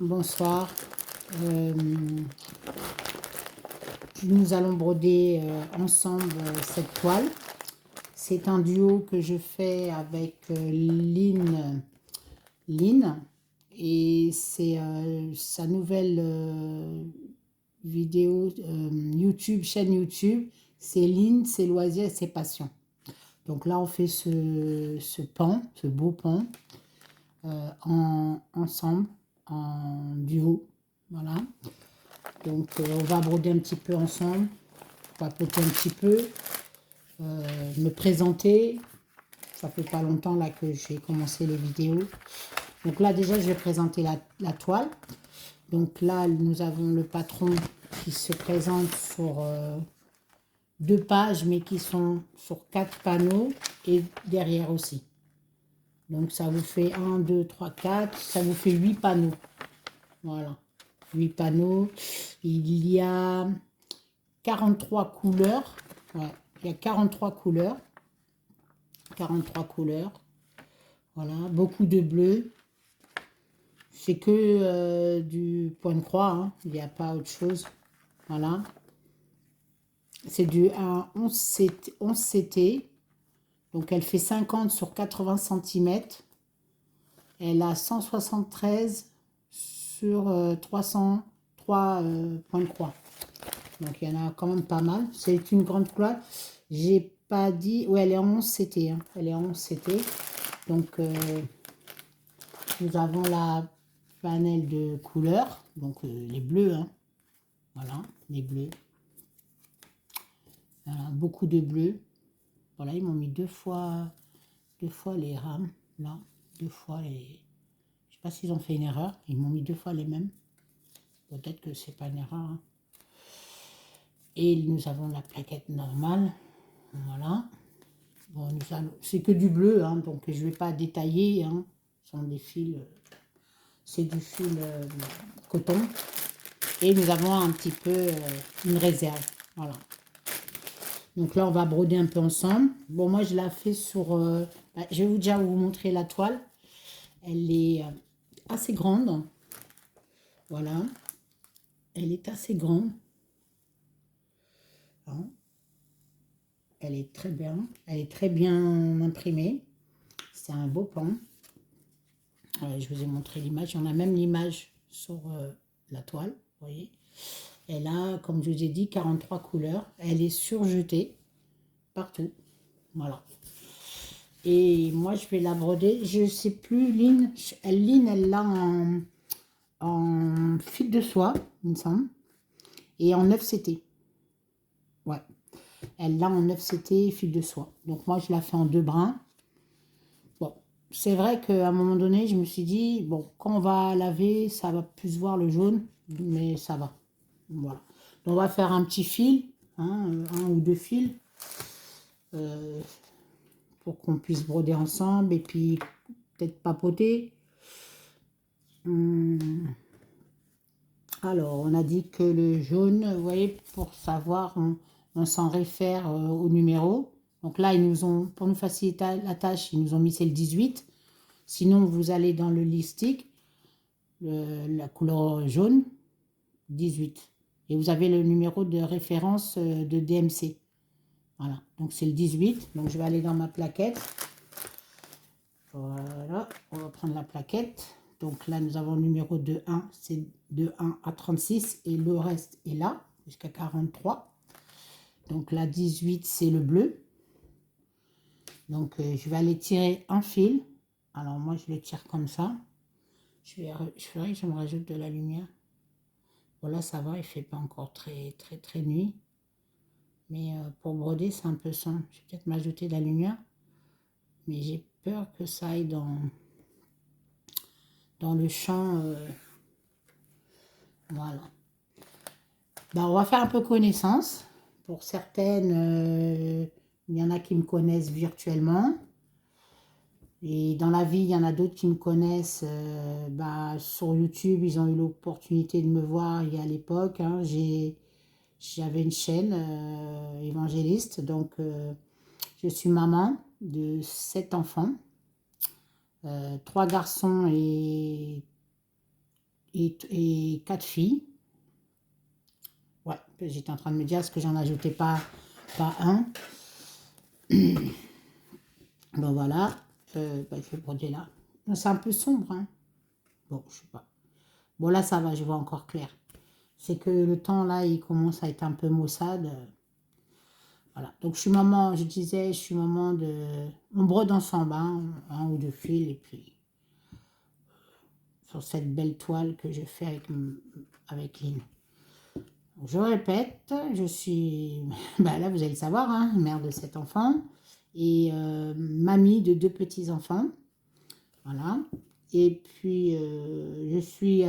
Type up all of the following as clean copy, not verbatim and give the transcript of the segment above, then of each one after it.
bonsoir. Euh, Nous allons broder ensemble cette toile. C'est un duo que je fais avec Lynn et c'est sa nouvelle vidéo YouTube, chaîne YouTube. C'est Lynn, ses loisirs et ses passions. Donc là, on fait ce pan, ce beau pan, ensemble, en duo. Voilà. Donc on va broder un petit peu ensemble, papoter un petit peu, me présenter. Ça fait pas longtemps là que j'ai commencé les vidéos. Donc là déjà je vais présenter la toile. Donc là nous avons le patron qui se présente sur 2 pages mais qui sont sur 4 panneaux et derrière aussi. Donc ça vous fait 1, 2, 3, 4, ça vous fait 8 panneaux. Voilà, 8 panneaux. Il y a 43 couleurs. Ouais, il y a 43 couleurs. 43 couleurs. Voilà, beaucoup de bleu. C'est que du point de croix, hein. Il n'y a pas autre chose. Voilà. C'est du 11 CT. Donc elle fait 50 sur 80 cm. Elle a 173 sur 303 points de croix. Donc il y en a quand même pas mal. C'est une grande toile. J'ai pas dit. Ouais, elle est en 11 CT. Hein. Elle est en 11 CT. Donc nous avons la panel de couleurs. Donc les bleus. Hein. Voilà, les bleus. Voilà, beaucoup de bleus. Voilà, ils m'ont mis deux fois les rames. Là, 2 fois les. Je sais pas s'ils ont fait une erreur. Ils m'ont mis 2 fois les mêmes. Peut-être que c'est pas une erreur. Hein. Et nous avons la plaquette normale. Voilà. Bon, c'est que du bleu, hein, donc je ne vais pas détailler. Hein. Ce sont des fils, c'est du fil coton. Et nous avons un petit peu une réserve. Voilà. Donc là, on va broder un peu ensemble. Bon, moi, je la fais sur... je vais déjà vous montrer la toile. Elle est assez grande. Voilà. Elle est assez grande. Hein. Elle est très bien. Elle est très bien imprimée. C'est un beau pan. Je vous ai montré l'image. On a même l'image sur la toile. Vous voyez. Elle a, comme je vous ai dit, 43 couleurs. Elle est surjetée partout. Voilà. Et moi, je vais la broder. Je ne sais plus, Lynn, elle l'a en fil de soie, il me semble. Et en 9 CT. Ouais. Elle l'a en 9 CT, fil de soie. Donc moi, je la fais en 2 brins. Bon, c'est vrai qu'à un moment donné, je me suis dit, bon, quand on va laver, ça va plus voir le jaune, mais ça va. Voilà. Donc, on va faire un petit fil, hein, 1 ou 2 fils, pour qu'on puisse broder ensemble et puis peut-être papoter. Alors, on a dit que le jaune, vous voyez, pour savoir, on s'en réfère au numéro. Donc là, ils nous ont, pour nous faciliter la tâche, ils nous ont mis c'est le 18. Sinon, vous allez dans le listing, la couleur jaune, 18. Et vous avez le numéro de référence de DMC. Voilà, donc c'est le 18. Donc je vais aller dans ma plaquette. Voilà, on va prendre la plaquette. Donc là, nous avons le numéro de 1, c'est de 1 à 36 et le reste est là, jusqu'à 43. Donc là, 18, c'est le bleu. Donc je vais aller tirer un fil. Alors moi, je le tire comme ça. Je me rajoute de la lumière. Voilà, ça va, il ne fait pas encore très nuit. Mais pour broder, c'est un peu sombre. Je vais peut-être m'ajouter de la lumière. Mais j'ai peur que ça aille dans le champ. Voilà. Ben, on va faire un peu connaissance. Pour certaines, il y en a qui me connaissent virtuellement. Et dans la vie, il y en a d'autres qui me connaissent sur YouTube. Ils ont eu l'opportunité de me voir il y a l'époque. Hein. J'avais une chaîne évangéliste. Donc, je suis maman de 7 enfants. 3 garçons et et 4 filles. Ouais, j'étais en train de me dire, est-ce que j'en ajoutais pas un? Bon, voilà. Je vais broder là. C'est un peu sombre, hein. Bon, je sais pas. Bon, là, ça va, je vois encore clair. C'est que le temps, là, il commence à être un peu maussade. Voilà. Donc, je suis maman, je disais, je suis maman de... On brode ensemble, hein, un ou deux fils, et puis sur cette belle toile que je fais avec Lynn. Je répète, je suis, bah là vous allez le savoir, hein, mère de 7 enfants et mamie de 2 petits-enfants. Voilà. Et puis je suis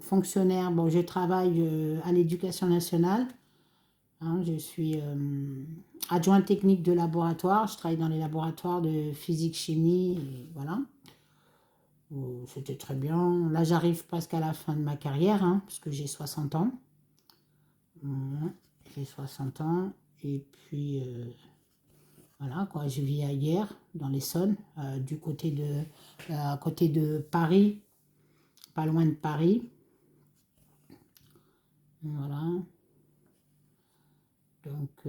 fonctionnaire, bon je travaille à l'éducation nationale. Hein, je suis adjointe technique de laboratoire, je travaille dans les laboratoires de physique, chimie, et voilà. C'était très bien. Là j'arrive presque à la fin de ma carrière, hein, parce que j'ai 60 ans. Voilà, j'ai 60 ans et puis voilà quoi, je vis ailleurs dans l'Essonne, à côté de Paris, pas loin de Paris. Voilà. Donc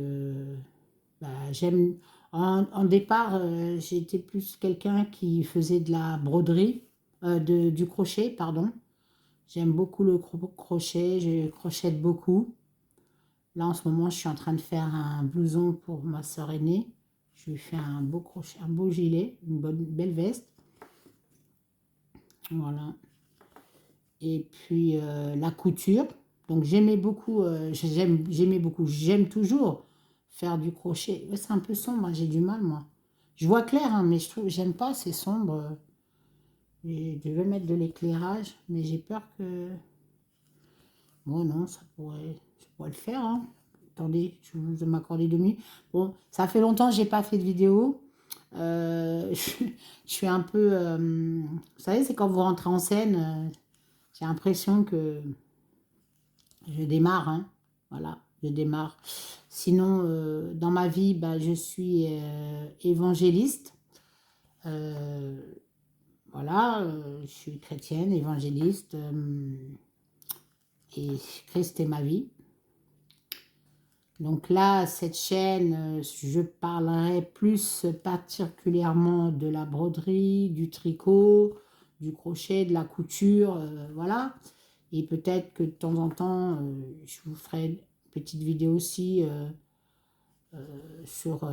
j'aime. En départ, j'étais plus quelqu'un qui faisait de la broderie, du crochet, pardon. J'aime beaucoup le crochet, je crochète beaucoup. Là, en ce moment, je suis en train de faire un blouson pour ma sœur aînée. Je lui fais un beau crochet, un beau gilet, belle veste. Voilà. Et puis, la couture. Donc, j'aimais beaucoup, j'aime toujours faire du crochet. Ouais, c'est un peu sombre, hein, j'ai du mal, moi. Je vois clair, hein, mais j'aime pas, c'est sombre. Je vais mettre de l'éclairage, mais j'ai peur que... Bon, non, je pourrais le faire, hein. Attendez, je vous m'accorder 2 minutes. Bon, ça fait longtemps que j'ai pas fait de vidéo. Je suis un peu... vous savez, c'est quand vous rentrez en scène, j'ai l'impression que je démarre, hein. Voilà, je démarre. Sinon, dans ma vie, bah, je suis évangéliste. Euh, voilà, je suis chrétienne, évangéliste. Et Christ est ma vie. Donc là, cette chaîne, je parlerai plus particulièrement de la broderie, du tricot, du crochet, de la couture, voilà. Et peut-être que de temps en temps, je vous ferai une petite vidéo aussi sur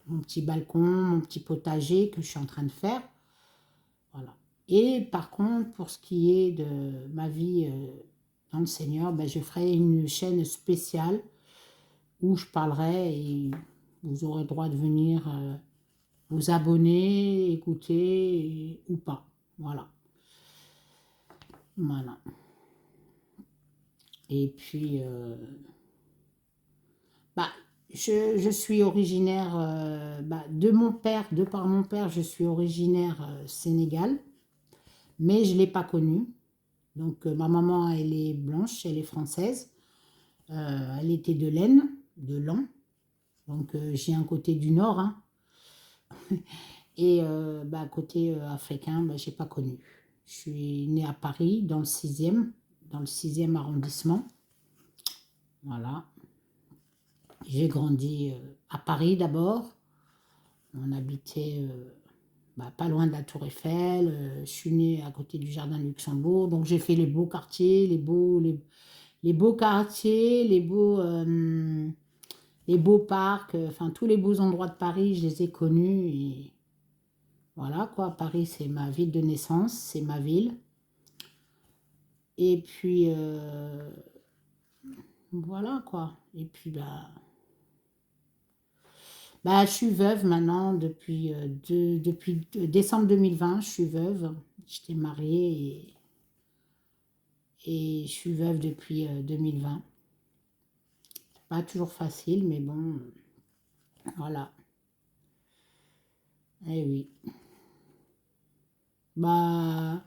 mon petit balcon, mon petit potager que je suis en train de faire. Voilà. Et par contre, pour ce qui est de ma vie dans le Seigneur, ben, je ferai une chaîne spéciale où je parlerai et vous aurez le droit de venir vous abonner, écouter ou pas. Voilà. Voilà. Et puis, bah, je suis originaire de par mon père, je suis originaire Sénégal, mais je ne l'ai pas connu. Donc, ma maman, elle est blanche, elle est française. Elle était de l'Aisne, de Laon. Donc, j'ai un côté du Nord, hein. Et côté africain, je n'ai pas connu. Je suis née à Paris, dans le sixième arrondissement. Voilà. J'ai grandi à Paris d'abord. On habitait pas loin de la Tour Eiffel. Je suis née à côté du Jardin de Luxembourg. Donc j'ai fait les beaux quartiers, les beaux quartiers, les beaux parcs. Enfin, tous les beaux endroits de Paris, je les ai connus. Et voilà quoi, Paris, c'est ma ville de naissance, c'est ma ville. Et puis, voilà quoi. Et puis, je suis veuve maintenant depuis décembre 2020, je suis veuve. J'étais mariée et je suis veuve depuis 2020. Pas toujours facile, mais bon, voilà. Eh oui. Bah,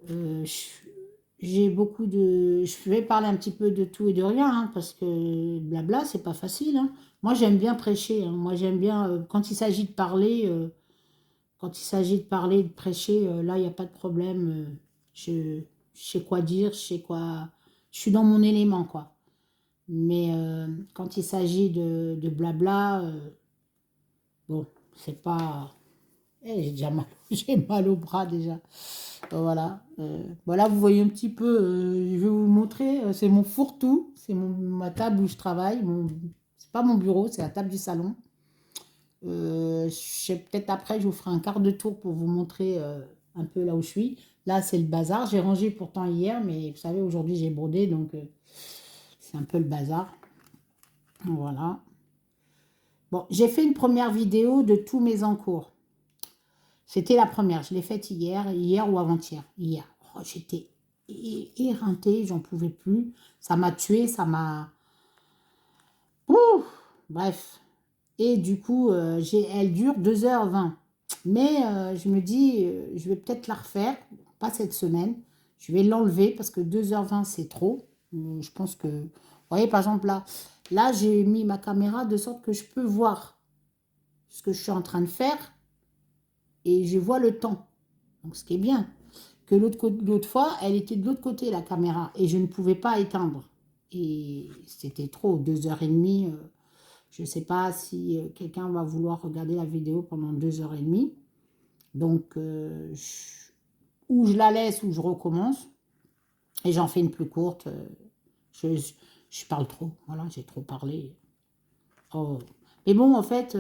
euh, je- j'ai beaucoup de... Je vais parler un petit peu de tout et de rien, hein, parce que blabla, c'est pas facile, hein. Moi, j'aime bien prêcher, hein. Moi, j'aime bien, quand il s'agit de parler, Quand il s'agit de parler, de prêcher, là, il n'y a pas de problème. Je sais quoi dire, je sais quoi... Je suis dans mon élément, quoi. Mais quand il s'agit de blabla, bon, c'est pas... Eh, j'ai déjà mal, j'ai mal au bras déjà. Voilà. Voilà, vous voyez un petit peu, je vais vous montrer, c'est mon fourre-tout, c'est ma table où je travaille. C'est pas mon bureau, c'est la table du salon. Peut-être après, je vous ferai un quart de tour pour vous montrer un peu là où je suis. Là, c'est le bazar. J'ai rangé pourtant hier, mais vous savez, aujourd'hui, j'ai brodé, donc c'est un peu le bazar. Voilà. Bon, j'ai fait une première vidéo de tous mes encours. C'était la première, je l'ai faite hier ou avant-hier. Hier. Oh, j'étais éreintée, j'en pouvais plus. Ça m'a tuée, ça m'a... Ouh, bref. Et du coup, elle dure 2h20. Mais je me dis, je vais peut-être la refaire, pas cette semaine. Je vais l'enlever parce que 2h20, c'est trop. Je pense que... Vous voyez, par exemple, là j'ai mis ma caméra de sorte que je peux voir ce que je suis en train de faire et je vois le temps. Donc, ce qui est bien. Que l'autre fois, elle était de l'autre côté, la caméra, et je ne pouvais pas éteindre. Et c'était trop, 2h30. Je ne sais pas si quelqu'un va vouloir regarder la vidéo pendant 2h30. Donc, ou je la laisse ou je recommence. Et j'en fais une plus courte. Je parle trop. Voilà, j'ai trop parlé. Oh. Mais bon, en fait,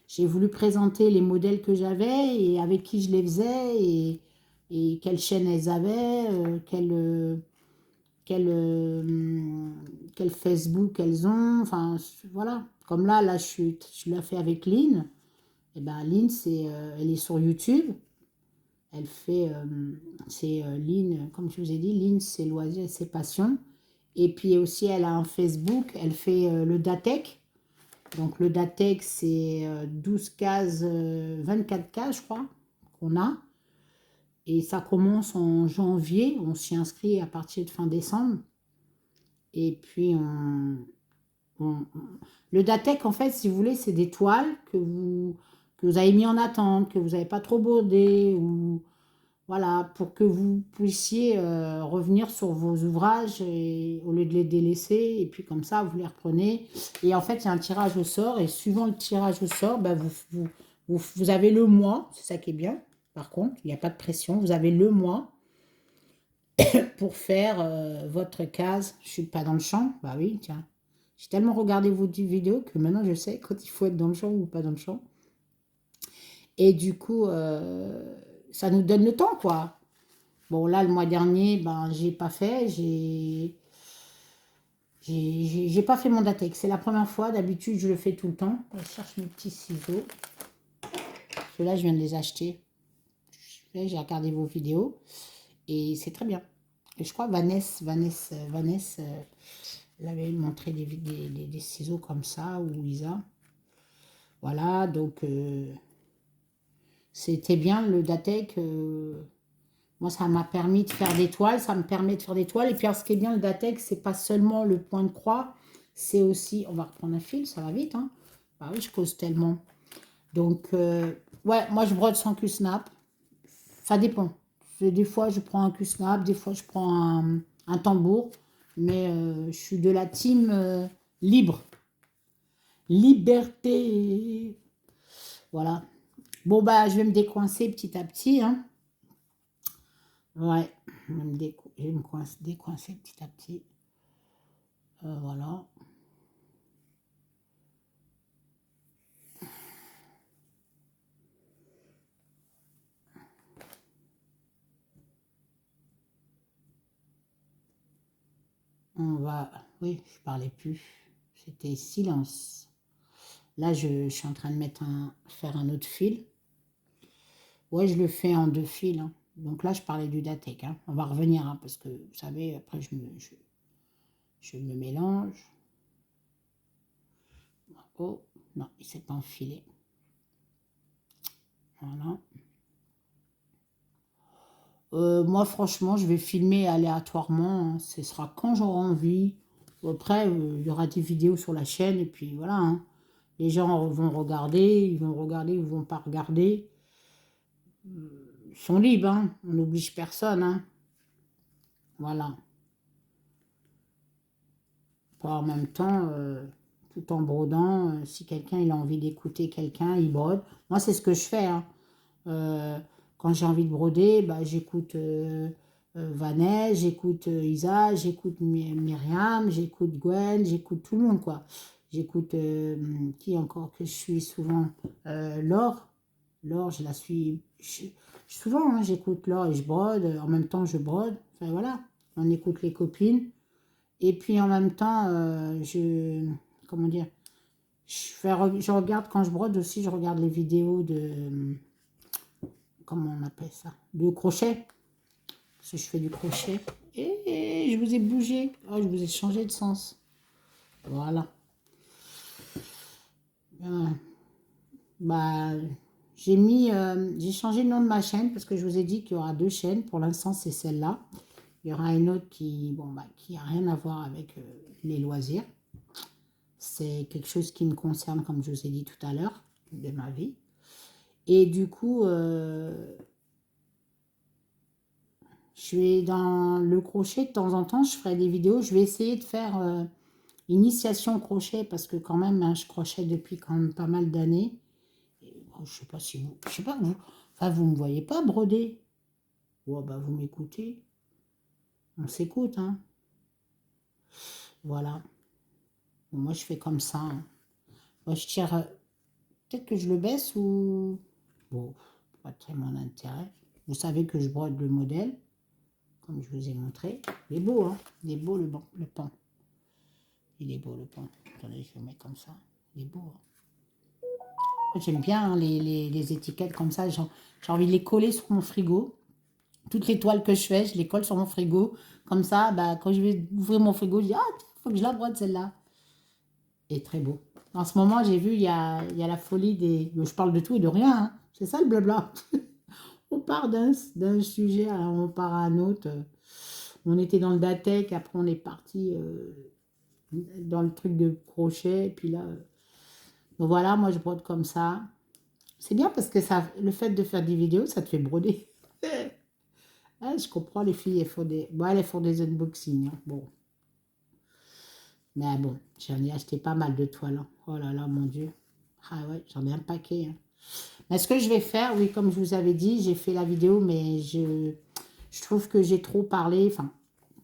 j'ai voulu présenter les modèles que j'avais et avec qui je les faisais et quelles chaînes elles avaient, quel, euh, quel Facebook elles ont. Enfin, voilà. Comme là je l'ai fait avec Lynn. Et ben Lynn, elle est sur YouTube. Elle fait, c'est Lynn, comme je vous ai dit, Lynn, c'est loisirs et ses passions. Et puis aussi, elle a un Facebook. Elle fait le Datec. Donc le Datec, c'est 12 cases, 24 cases, je crois, qu'on a. Et ça commence en janvier. On s'y inscrit à partir de fin décembre. Et puis, le Datec, en fait, si vous voulez, c'est des toiles que vous avez mis en attente, que vous n'avez pas trop brodé, ou voilà, pour que vous puissiez revenir sur vos ouvrages au lieu de les délaisser. Et puis comme ça, vous les reprenez. Et en fait, il y a un tirage au sort. Et suivant le tirage au sort, ben, vous avez le mois. C'est ça qui est bien. Par contre, il n'y a pas de pression. Vous avez le mois pour faire votre case. Je ne suis pas dans le champ. Bah oui, tiens. J'ai tellement regardé vos vidéos que maintenant, je sais quand il faut être dans le champ ou pas dans le champ. Et du coup, ça nous donne le temps, quoi. Bon, là, le mois dernier, ben, j'ai pas fait. J'ai pas fait mon Datec. C'est la première fois. D'habitude, je le fais tout le temps. Je cherche mes petits ciseaux. Ceux-là, je viens de les acheter. J'ai regardé vos vidéos. Et c'est très bien. Et je crois Vanessa elle avait montré des ciseaux comme ça, ou Lisa. Voilà, donc c'était bien le Datec. Moi, ça m'a permis de faire des toiles, ça me permet de faire des toiles. Et puis, alors, ce qui est bien, le Datec, c'est pas seulement le point de croix, c'est aussi... On va reprendre un fil, ça va vite, hein. Bah oui, je cause tellement. Donc, ouais, moi, je brode sans Q-snap. Ça dépend. Des fois, je prends un Q-snap, des fois, je prends un tambour. Mais je suis de la team libre. Liberté. Voilà. Bon, bah, je vais me décoincer petit à petit, hein. Ouais, je vais me décoincer petit à petit. Voilà. On va... Oui, je parlais plus. C'était silence. Là, je suis en train de faire un autre fil. Ouais, je le fais en deux fils, hein. Donc là, je parlais du Datec, hein. On va revenir, hein, parce que, vous savez, après, je me mélange. Oh, non, il ne s'est pas enfilé. Voilà. Moi, franchement, je vais filmer aléatoirement, hein. Ce sera quand j'aurai envie. Après, il y aura des vidéos sur la chaîne, et puis voilà, hein. Les gens vont regarder, ils vont regarder, ils vont pas regarder. Ils sont libres, hein. On n'oblige personne, hein. Voilà. Pas en même temps, tout en brodant, si quelqu'un il a envie d'écouter quelqu'un, il brode. Moi, c'est ce que je fais, hein. Euh, Quand j'ai envie de broder, bah, j'écoute Vanessa, j'écoute Isa, j'écoute Myriam, j'écoute Gwen, j'écoute tout le monde, quoi. J'écoute, qui encore que je suis souvent, Laure. Laure, je la suis souvent, hein, j'écoute Laure et je brode. En même temps, je brode. Enfin, voilà, on écoute les copines. Et puis en même temps, comment dire, je regarde quand je brode aussi, je regarde les vidéos de, comment on appelle ça, de crochet, parce que je fais du crochet. Et je vous ai bougé, oh, je vous ai changé de sens. Voilà. Euh, Bah, j'ai changé le nom de ma chaîne parce que je vous ai dit qu'il y aura deux chaînes. Pour l'instant, c'est celle-là. Il y aura une autre qui, bon, bah, qui a rien à voir avec les loisirs. C'est quelque chose qui me concerne, comme je vous ai dit tout à l'heure, de ma vie. Et du coup, je vais dans le crochet de temps en temps, je ferai des vidéos. Je vais essayer de faire initiation au crochet parce que quand même, hein, je crochet depuis quand même pas mal d'années. Je sais pas si vous, je sais pas vous, enfin vous me voyez pas broder. Oh, bah vous m'écoutez, on s'écoute, hein. Voilà. Bon, moi je fais comme ça, hein. Moi je tire, peut-être que je le baisse ou bon, pas très mon intérêt. Vous savez que je brode le modèle, comme je vous ai montré. Il est beau, hein. Il est beau le pan. Il est beau le pan. Attendez, je le mets comme ça. Il est beau, hein. J'aime bien, hein, les étiquettes comme ça. J'ai envie de les coller sur mon frigo. Toutes les toiles que je fais, je les colle sur mon frigo. Comme ça, bah, quand je vais ouvrir mon frigo, je dis, ah, il faut que je la brode celle-là. Et très beau. En ce moment, j'ai vu, il y a la folie des... Je parle de tout et de rien, hein. C'est ça le blabla. On part d'un sujet, on part à un autre. On était dans le Datec, après on est parti dans le truc de crochet. Et puis là, donc voilà, moi je brode comme ça. C'est bien parce que ça, le fait de faire des vidéos, ça te fait broder. Ah, je comprends, les filles, elles font des unboxings, hein. Bon, mais bon, j'en ai acheté pas mal de toiles, hein. Oh là là, mon Dieu. Ah ouais, j'en ai un paquet, hein. Mais ce que je vais faire, oui, comme je vous avais dit, j'ai fait la vidéo, mais je trouve que j'ai trop parlé. Enfin,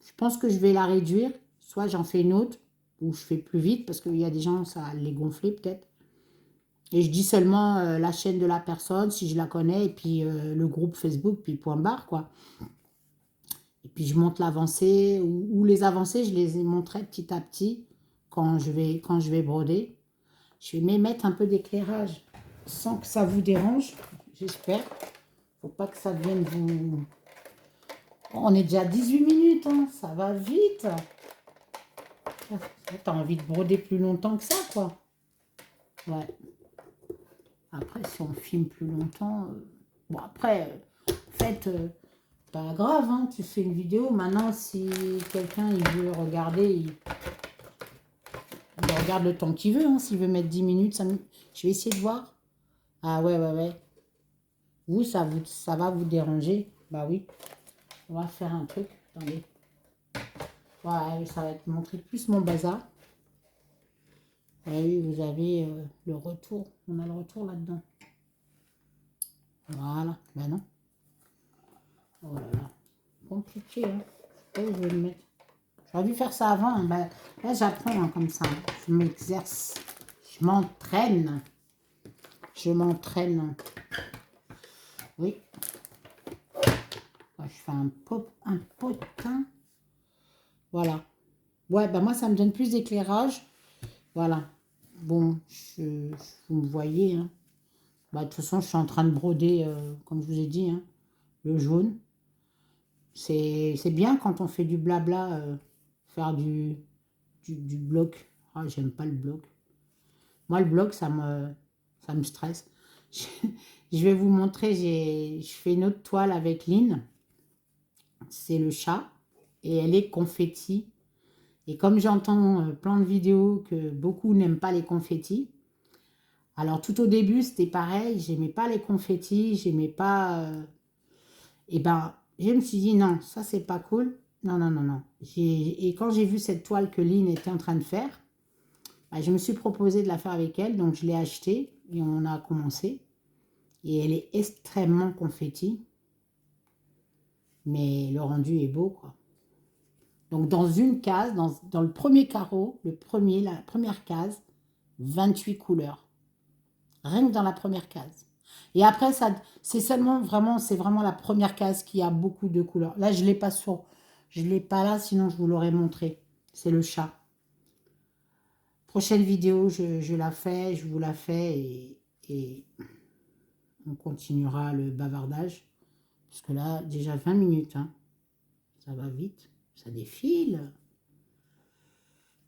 je pense que je vais la réduire. Soit j'en fais une autre, ou je fais plus vite, parce qu'il y a des gens, ça va les gonfler peut-être. Et je dis seulement la chaîne de la personne, si je la connais, et puis le groupe Facebook, puis point barre, quoi. Et puis je montre l'avancée, ou les avancées, je les montrerai petit à petit quand je vais broder. Je vais même mettre un peu d'éclairage sans que ça vous dérange, j'espère. Faut pas que ça vienne vous... On est déjà à 18 minutes, hein, ça va vite. T'as envie de broder plus longtemps que ça, quoi. Ouais. Après, si on filme plus longtemps... Bon, après, en fait, pas grave, hein, tu fais une vidéo. Maintenant, si quelqu'un il veut regarder, il regarde le temps qu'il veut, hein. S'il veut mettre 10 minutes, 5 minutes. Je vais essayer de voir. Ah ouais, ouais, ouais. Vous, ça va vous déranger? Bah oui. On va faire un truc. Attendez. Voilà, ça va te montrer plus mon bazar. Oui, vous avez le retour. On a le retour là-dedans. Voilà. Ben non. Oh là là. Compliqué, hein. Je vais le mettre. J'aurais dû faire ça avant, hein. Ben, là, j'apprends, hein, comme ça. Je m'exerce. Je m'entraîne. Je m'entraîne. Oui. Ouais, je fais un potin. Voilà. Ouais, ben moi, ça me donne plus d'éclairage. Voilà. Bon, vous me voyez, hein. Bah, de toute façon, je suis en train de broder, comme je vous ai dit, hein, le jaune. C'est bien quand on fait du blabla, faire du bloc. Ah, j'aime pas le bloc. Moi, le bloc, ça me stresse. Je vais vous montrer, je fais une autre toile avec Lynn. C'est le chat. Et elle est confetti. Et comme j'entends plein de vidéos que beaucoup n'aiment pas les confettis, Alors, tout au début, c'était pareil. J'aimais pas les confettis. J'aimais pas... Et ben, je me suis dit, non, ça, c'est pas cool. Non, non, non, non. Et quand j'ai vu cette toile que Lynn était en train de faire, bah, je me suis proposé de la faire avec elle. Donc, je l'ai achetée et on a commencé. Et elle est extrêmement confetti. Mais le rendu est beau, quoi. Donc, dans une case, dans le premier carreau, la première case, 28 couleurs. Rien que dans la première case. Et après, ça, c'est vraiment la première case qui a beaucoup de couleurs. Là, je l'ai pas là, sinon je vous l'aurais montré. C'est le chat. Prochaine vidéo, je la fais, je vous la fais et on continuera le bavardage. Parce que là, déjà 20 minutes, hein. Ça va vite, ça défile.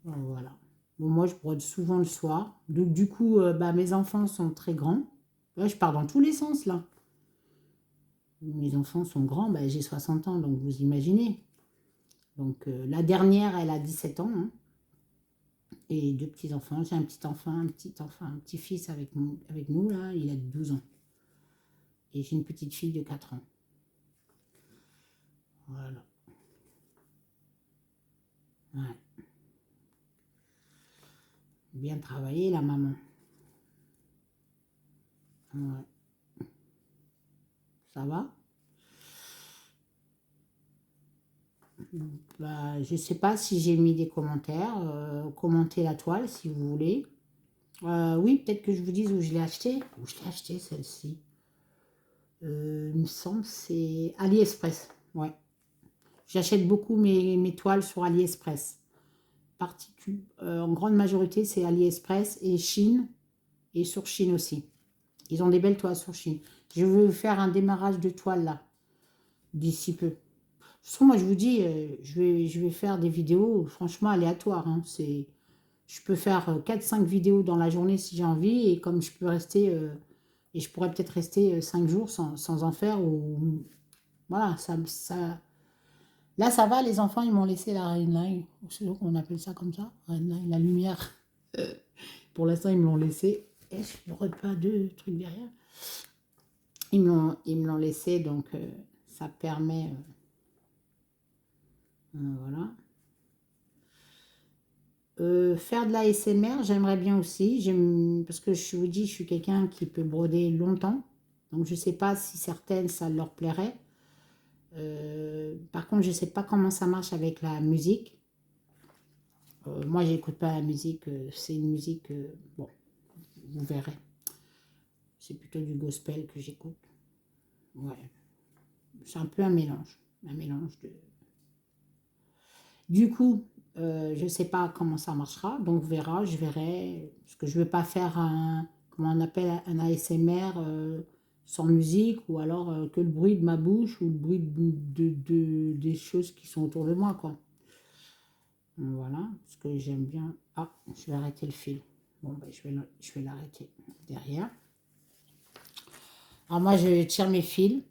Bon, voilà. Bon, moi, je brode souvent le soir. Donc, du coup, bah, mes enfants sont très grands. Ouais, je pars dans tous les sens, là. Mes enfants sont grands, bah, j'ai 60 ans, donc vous imaginez. Donc, la dernière, elle a 17 ans. Hein, et deux petits-enfants. J'ai un petit-enfant, un petit-fils avec nous, là, il a 12 ans. Et j'ai une petite fille de 4 ans. Voilà. Ouais. Bien travaillé, la maman. Ouais. Ça va? Bah, je ne sais pas si j'ai mis des commentaires. Commentez la toile si vous voulez. Oui, peut-être que je vous dise où je l'ai acheté. Où je l'ai acheté celle-ci. Il me semble c'est AliExpress. Ouais. J'achète beaucoup mes toiles sur AliExpress. En grande majorité, c'est AliExpress et Chine. Et sur Chine aussi. Ils ont des belles toiles sur Chine. Je veux faire un démarrage de toile là. D'ici peu. De toute façon, moi je vous dis, je vais faire des vidéos franchement aléatoires. Hein. Je peux faire 4-5 vidéos dans la journée si j'ai envie. Et comme je peux rester... et je pourrais peut-être rester 5 jours sans en faire. Ou voilà, là, ça va, les enfants, ils m'ont laissé la ring light. C'est sûr qu'on appelle ça comme ça, ring light, la lumière. Pour l'instant, ils me l'ont laissé. Et je ne brode pas deux trucs derrière. Ils me l'ont laissé, donc ça permet... voilà. Faire de la SMR, j'aimerais bien aussi. Parce que je vous dis, je suis quelqu'un qui peut broder longtemps. Donc, je ne sais pas si certaines, ça leur plairait. Par contre, je ne sais pas comment ça marche avec la musique. Moi, j'écoute pas la musique. C'est une musique... bon, vous verrez. C'est plutôt du gospel que j'écoute. Ouais. C'est un peu un mélange. Un mélange de... Du coup, je ne sais pas comment ça marchera. Donc, on verra. Je verrai. Parce que je ne veux pas faire un... Comment on appelle un ASMR sans musique. Ou alors que le bruit de ma bouche. Ou le bruit des choses qui sont autour de moi, quoi. Voilà, parce que j'aime bien... Ah, je vais arrêter le fil. Bon, ben, je vais l'arrêter derrière. Alors moi, je tire mes fils.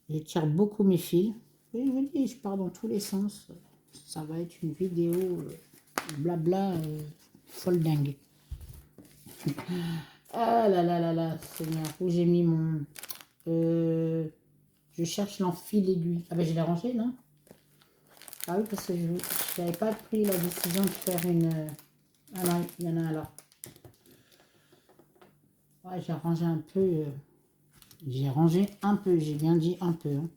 Je tire beaucoup mes fils. Et je vous dis, je pars dans tous les sens. Ça va être une vidéo blabla folle dingue. Ah là là là là, Seigneur, où j'ai mis mon... je cherche l'enfil aiguille. Ah ben, je l'ai rangé, non? Ah oui, parce que je n'avais pas pris la décision de faire une... Ah non, il y en a un là. Ouais, j'ai rangé un peu. J'ai rangé un peu, j'ai bien dit un peu. Hein.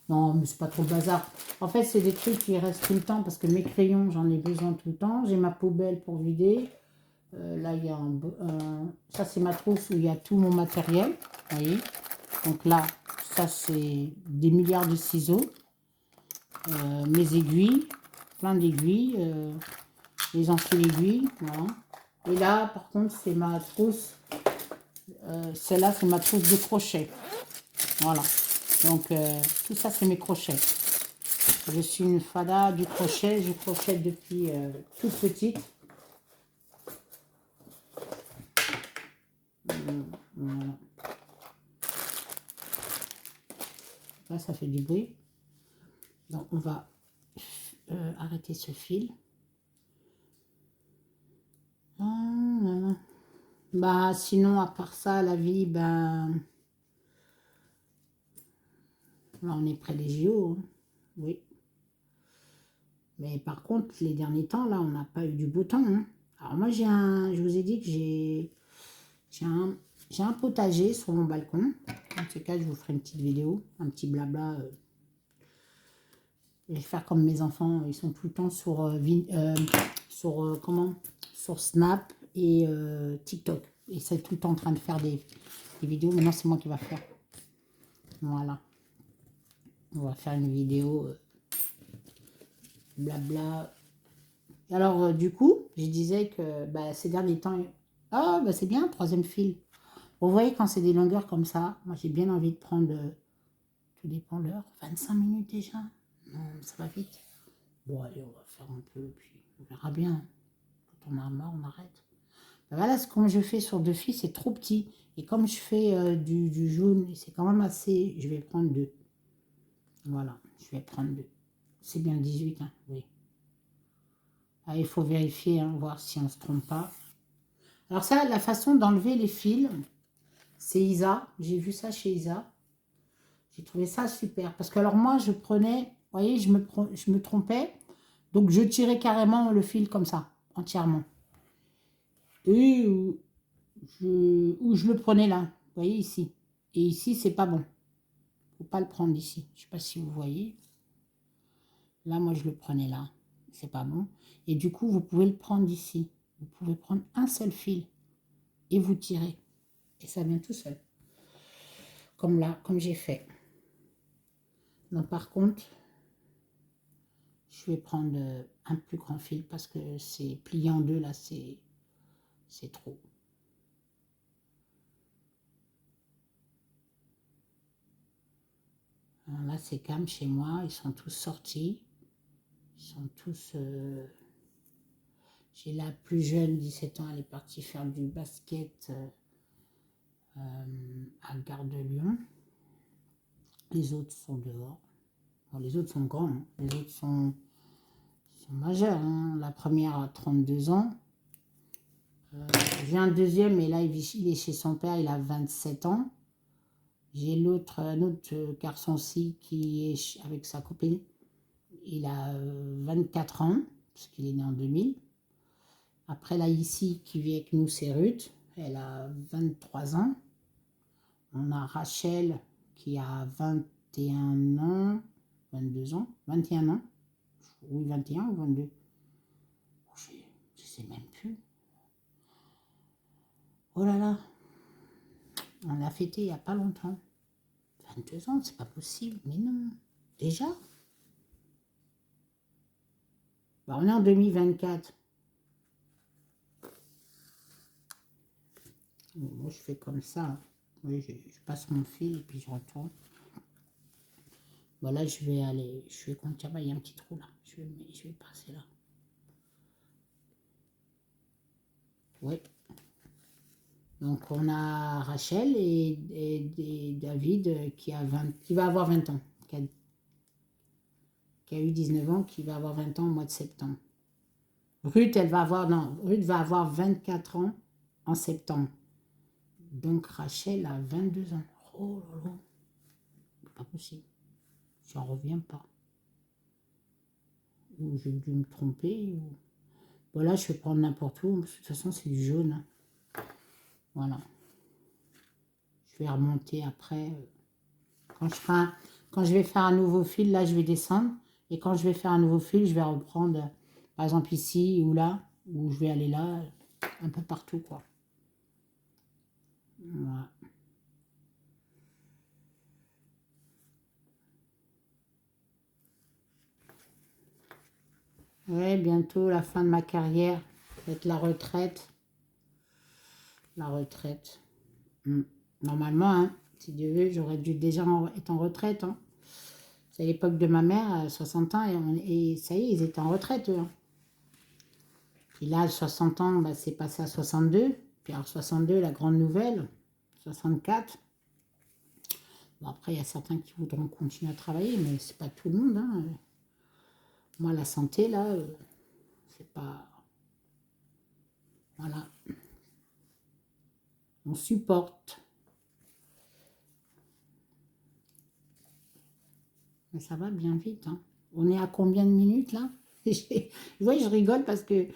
Non, mais c'est pas trop le bazar. En fait, c'est des trucs qui restent tout le temps parce que mes crayons, j'en ai besoin tout le temps. J'ai ma poubelle pour vider. Là, il y a ça, c'est ma trousse où il y a tout mon matériel. Vous voyez. Donc là, ça, c'est des milliards de ciseaux. Mes aiguilles, plein d'aiguilles. Les enfils aiguilles, voilà. Et là, par contre, c'est ma trousse. Celle-là, c'est ma trousse de crochet. Voilà. Donc, tout ça, c'est mes crochets. Je suis une fada du crochet. Je crochète depuis toute petite. Voilà. Là, ça fait du bruit. Donc, on va arrêter ce fil. Ah, voilà. Bah, sinon, à part ça, la vie, ben, là, on est près des JO, hein. Oui. Mais par contre, les derniers temps, là, on n'a pas eu du beau temps, hein. Alors moi, je vous ai dit que j'ai un, j'ai un potager sur mon balcon. En tout cas, je vous ferai une petite vidéo, un petit blabla. Je vais faire comme mes enfants, ils sont tout le temps sur, comment, sur Snap et TikTok. Et c'est tout le temps en train de faire des vidéos. Maintenant, c'est moi qui va faire. Voilà. On va faire une vidéo blabla. Alors, du coup, je disais que bah, ces derniers temps... Ah, bah, c'est bien, troisième fil. Vous voyez, quand c'est des longueurs comme ça, moi, j'ai bien envie de prendre... tout dépend de l'heure. 25 minutes déjà. Non, ça va vite. Bon, allez, on va faire un peu, puis on verra bien. Quand on a marre, on arrête. Ben voilà, comme je fais sur deux fils, c'est trop petit. Et comme je fais du jaune, c'est quand même assez... Je vais prendre deux. Voilà, je vais prendre deux. C'est bien 18, hein, oui. Ah, il faut vérifier, hein, voir si on ne se trompe pas. Alors ça, la façon d'enlever les fils, c'est Isa. J'ai vu ça chez Isa. J'ai trouvé ça super. Parce que alors moi, je prenais... Vous voyez, je me trompais. Donc, je tirais carrément le fil comme ça, entièrement. Et où je le prenais là. Vous voyez ici. Et ici, c'est pas bon. Faut pas le prendre ici. Je sais pas si vous voyez. Là, moi, je le prenais là. C'est pas bon. Et du coup, vous pouvez le prendre ici. Vous pouvez prendre un seul fil et vous tirez. Et ça vient tout seul. Comme là, comme j'ai fait. Donc, par contre, je vais prendre un plus grand fil parce que c'est plié en deux là, c'est trop. Alors là, c'est calme chez moi. Ils sont tous sortis. Ils sont tous... J'ai la plus jeune, 17 ans, elle est partie faire du basket à Gare de Lyon. Les autres sont dehors. Bon, les autres sont grands, hein. Les autres sont majeurs, hein. La première a 32 ans. J'ai un deuxième, et là, il est chez son père, il a 27 ans. J'ai un autre garçon aussi qui est avec sa copine. Il a 24 ans, parce qu'il est né en 2000. Après, là, ici, qui vit avec nous, c'est Ruth. Elle a 23 ans. On a Rachel qui a 21 ans, 22 ans, 21 ans. Oui, 21 ou 22. Je ne sais même plus. Oh là là. On l'a fêté il n'y a pas longtemps. 22 ans, c'est pas possible. Mais non. Déjà bah, on est en 2024. Moi, je fais comme ça. Oui, je passe mon fil et puis je retourne. Voilà, je vais aller. Je vais compter. Il y a un petit trou là. Je vais passer là. Oui. Donc, on a Rachel et David qui va avoir 20 ans, qui a eu 19 ans, qui va avoir 20 ans au mois de septembre. Ruth, Ruth va avoir 24 ans en septembre. Donc, Rachel a 22 ans. Oh là là, c'est pas possible. J'en reviens pas. Ou j'ai dû me tromper. Voilà, je vais prendre n'importe où. De toute façon, c'est du jaune. Voilà. Je vais remonter après. Quand je vais faire un nouveau fil, là, je vais descendre. Et quand je vais faire un nouveau fil, je vais reprendre, par exemple, ici ou là, ou je vais aller là, un peu partout, quoi. Voilà. Ouais, bientôt la fin de ma carrière, ça va être la retraite. La retraite. Normalement, hein, si Dieu veut, j'aurais dû déjà être en retraite, hein. C'est à l'époque de ma mère, à 60 ans, et ça y est, ils étaient en retraite, eux, hein. Puis là, à 60 ans, bah, c'est passé à 62. Puis alors 62, la grande nouvelle, 64. Bon, après, il y a certains qui voudront continuer à travailler, mais c'est pas tout le monde, hein. Moi, la santé, là, c'est pas... Voilà. On supporte. Mais ça va bien vite, hein. On est à combien de minutes, là? Vous voyez, je rigole parce que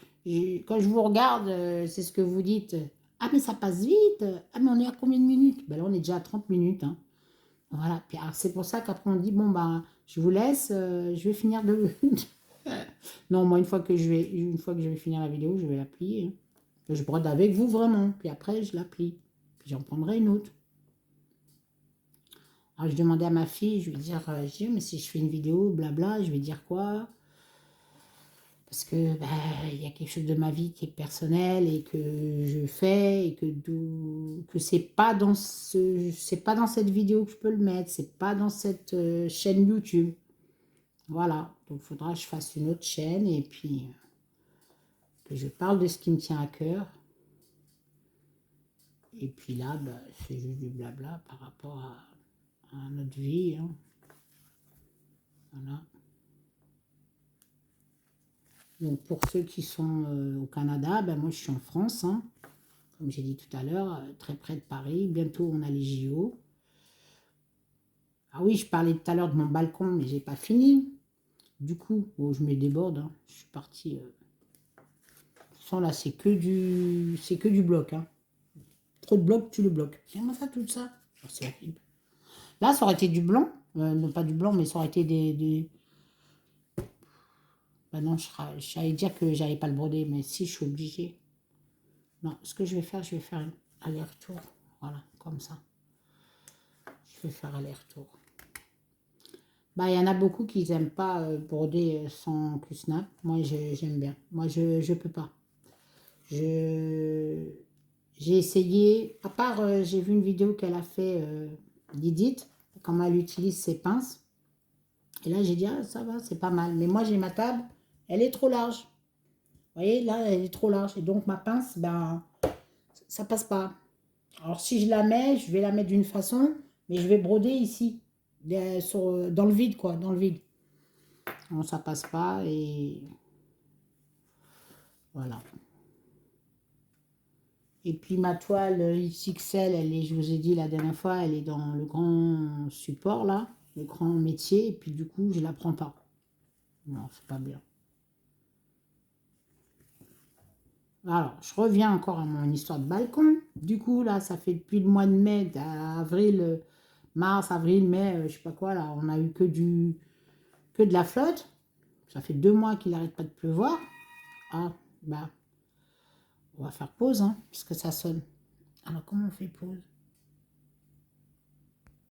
quand je vous regarde, c'est ce que vous dites. Ah, mais ça passe vite. Ah, mais on est à combien de minutes? Ben là, on est déjà à 30 minutes, hein. Voilà. Puis, c'est pour ça qu'après, on dit, bon, ben, je vous laisse, je vais finir de... Non, moi, une fois que je vais finir la vidéo, je vais la plier, hein. Je brode avec vous, vraiment. Puis après, je la plie. Puis j'en prendrai une autre. Alors, je demandais à ma fille, je lui dire, je dis, mais si je fais une vidéo, blabla, je vais dire quoi? Parce que bah, il y a quelque chose de ma vie qui est personnel et que je fais et que c'est pas dans cette vidéo que je peux le mettre, c'est pas dans cette chaîne YouTube. Voilà, donc il faudra que je fasse une autre chaîne et puis que je parle de ce qui me tient à cœur. Et puis là, bah, c'est juste du blabla par rapport à notre vie, hein. Voilà. Donc pour ceux qui sont au Canada, ben moi je suis en France, hein. Comme j'ai dit tout à l'heure, très près de Paris. Bientôt on a les JO. Ah oui, je parlais tout à l'heure de mon balcon, mais j'ai pas fini. Du coup, oh, je me déborde, hein. Je suis partie. Sans là, c'est que du bloc, hein. Trop de blocs, tu le bloques. Comment ça, tout ça? Oh, c'est horrible. Là, ça aurait été du blanc. Non, pas du blanc, mais ça aurait été des... Ben non, j'allais dire que j'allais pas le broder, mais si, je suis obligée. Non, ce que je vais faire un aller-retour. Voilà, comme ça. Je vais faire aller-retour. Bah, il y en a beaucoup qui n'aiment pas broder sans snap. Moi, j'aime bien. Moi, je peux pas. J'ai essayé, à part, j'ai vu une vidéo qu'elle a fait d'Edith, comment elle utilise ses pinces. Et là, j'ai dit, ah, ça va, c'est pas mal. Mais moi, j'ai ma table, elle est trop large. Vous voyez, là, elle est trop large. Et donc, ma pince, ben, ça passe pas. Alors, si je la mets, je vais la mettre d'une façon, mais je vais broder ici, dans le vide, quoi, dans le vide. Non, ça passe pas et voilà. Et puis ma toile XXL, je vous ai dit la dernière fois, elle est dans le grand support là, le grand métier, et puis du coup, je la prends pas. Non, c'est pas bien. Alors, je reviens encore à mon histoire de balcon. Du coup, là, ça fait depuis le mois de mai, avril, mars, avril, mai, je sais pas quoi, là, on a eu que de la flotte. Ça fait 2 mois qu'il n'arrête pas de pleuvoir. Ah, bah, on va faire pause, hein, puisque ça sonne. Alors, comment on fait pause?